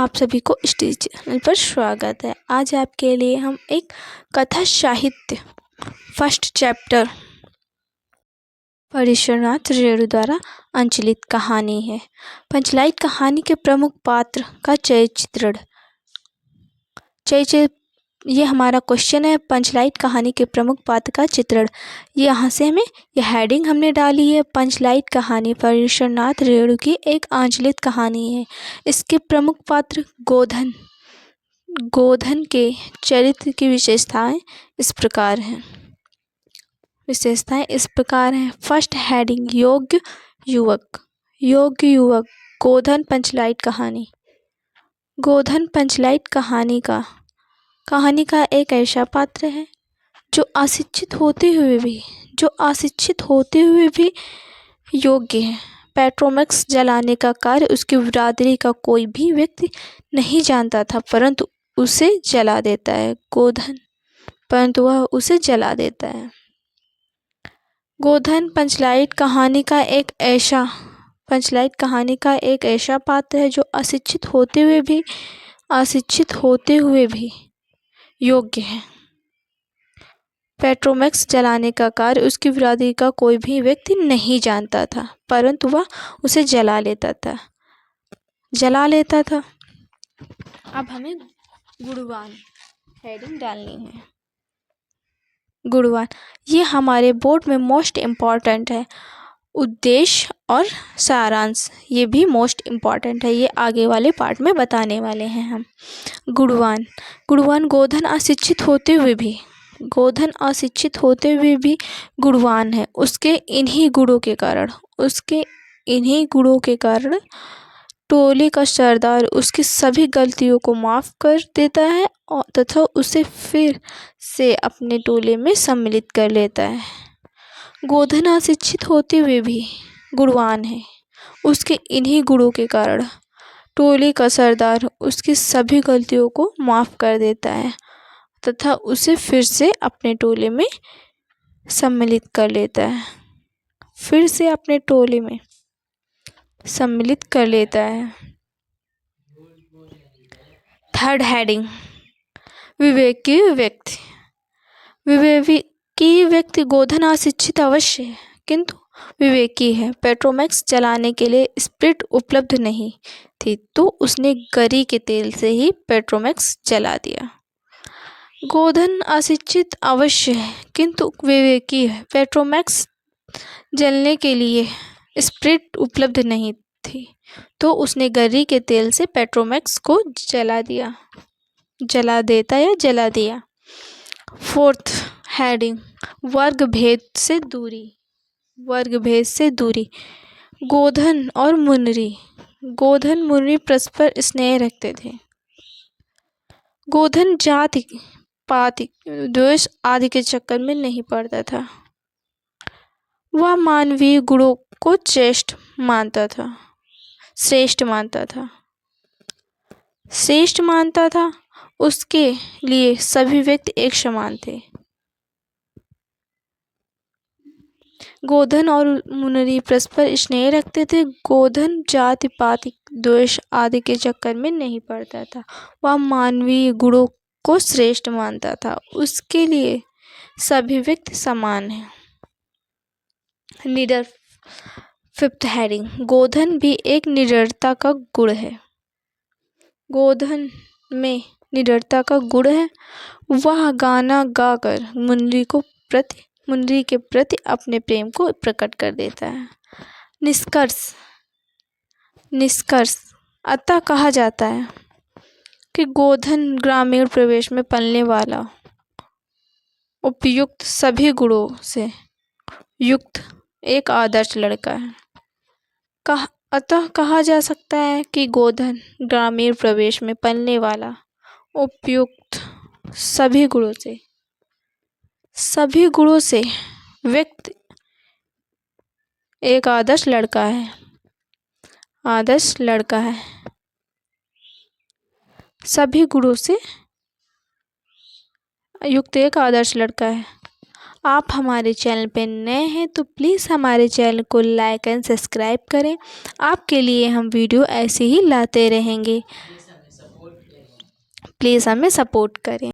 आप सभी को स्टेज चैनल पर स्वागत है। आज आपके लिए हम एक कथा साहित्य फर्स्ट चैप्टर परिश्वरनाथ रेणु द्वारा अंचलित कहानी है। पंचलाइट कहानी के प्रमुख पात्र का चित्रण। ये हमारा क्वेश्चन है, पंचलाइट कहानी के प्रमुख पात्र का चित्रण। यहाँ से हमें यह हेडिंग हमने डाली है, पंचलाइट कहानी परिश्वरनाथ रेणु की एक अंचलित कहानी है। इसके प्रमुख पात्र गोधन के चरित्र की विशेषताएं इस प्रकार हैं। फर्स्ट हेडिंग, योग्य युवक। गोधन पंचलाइट कहानी। गोधन पंचलाइट कहानी का एक ऐसा पात्र है जो अशिक्षित होते हुए भी योग्य है। पेट्रोमैक्स जलाने का कार्य उसकी बिरादरी का कोई भी व्यक्ति नहीं जानता था, परंतु उसे जला देता है वह उसे जला देता है। गोधन पंचलाइट कहानी का एक ऐसा पात्र है जो अशिक्षित होते हुए भी योग्य है। पेट्रोमैक्स जलाने का कार्य उसकी बिरादरी का कोई भी व्यक्ति नहीं जानता था, परंतु वह उसे जला लेता था। अब हमें गुणवान हेडिंग डालनी है। गुणवान, ये हमारे बोर्ड में मोस्ट इम्पॉर्टेंट है। उद्देश्य और सारांश, ये भी मोस्ट इम्पॉर्टेंट है। ये आगे वाले पार्ट में बताने वाले हैं हम। गुणवान, गोधन अशिक्षित होते हुए भी गुणवान है। उसके इन्हीं गुणों के कारण टोले का सरदार उसकी सभी गलतियों को माफ कर देता है तथा उसे फिर से अपने टोले में सम्मिलित कर लेता है। गोधन अशिक्षित होते हुए भी गुणवान है। उसके इन्हीं गुणों के कारण टोले का सरदार उसकी सभी गलतियों को माफ कर देता है तथा उसे फिर से अपने टोले में सम्मिलित कर लेता है। थर्ड हेडिंग, विवेकी व्यक्ति गोधन अशिक्षित अवश्य है, किंतु विवेकी है। पेट्रोमैक्स जलाने के लिए स्प्रिट उपलब्ध नहीं थी, तो उसने गरी के तेल से ही पेट्रोमैक्स जला दिया। गोधन अशिक्षित अवश्य है, किंतु विवेकी है। पेट्रोमैक्स जलने के लिए स्प्रिट उपलब्ध नहीं थी, तो उसने गरी के तेल से पेट्रोमैक्स को जला दिया। फोर्थ हेडिंग, वर्ग भेद से दूरी। गोधन मुन्नी परस्पर स्नेह रखते थे। गोधन जाति पाति द्वेष आदि के चक्कर में नहीं पड़ता था। वह मानवीय गुणों को श्रेष्ठ मानता था। उसके लिए सभी व्यक्ति एक समान थे। गोधन और मुन्नी परस्पर स्नेह रखते थे। गोधन जाति पाति द्वेष आदि के चक्कर में नहीं पड़ता था। वह मानवीय गुणों को श्रेष्ठ मानता था। उसके लिए सभी व्यक्ति समान हैं। निडर, फिफ्थ हेडिंग, गोधन भी एक निडरता का गुण है। गोधन में निडरता का गुण है। वह गाना गाकर मुन्नी के प्रति अपने प्रेम को प्रकट कर देता है। निष्कर्ष, अतः कहा जाता है कि गोधन ग्रामीण प्रदेश में पलने वाला उपयुक्त सभी गुणों से युक्त एक आदर्श लड़का है। अतः कहा जा सकता है कि गोधन ग्रामीण प्रदेश में पलने वाला उपयुक्त सभी गुणों से व्यक्ति एक आदर्श लड़का है। सभी गुणों से युक्त एक आदर्श लड़का है। आप हमारे चैनल पे नए हैं तो प्लीज़ हमारे चैनल को लाइक एंड सब्सक्राइब करें। आपके लिए हम वीडियो ऐसे ही लाते रहेंगे। प्लीज़ हमें सपोर्ट करें।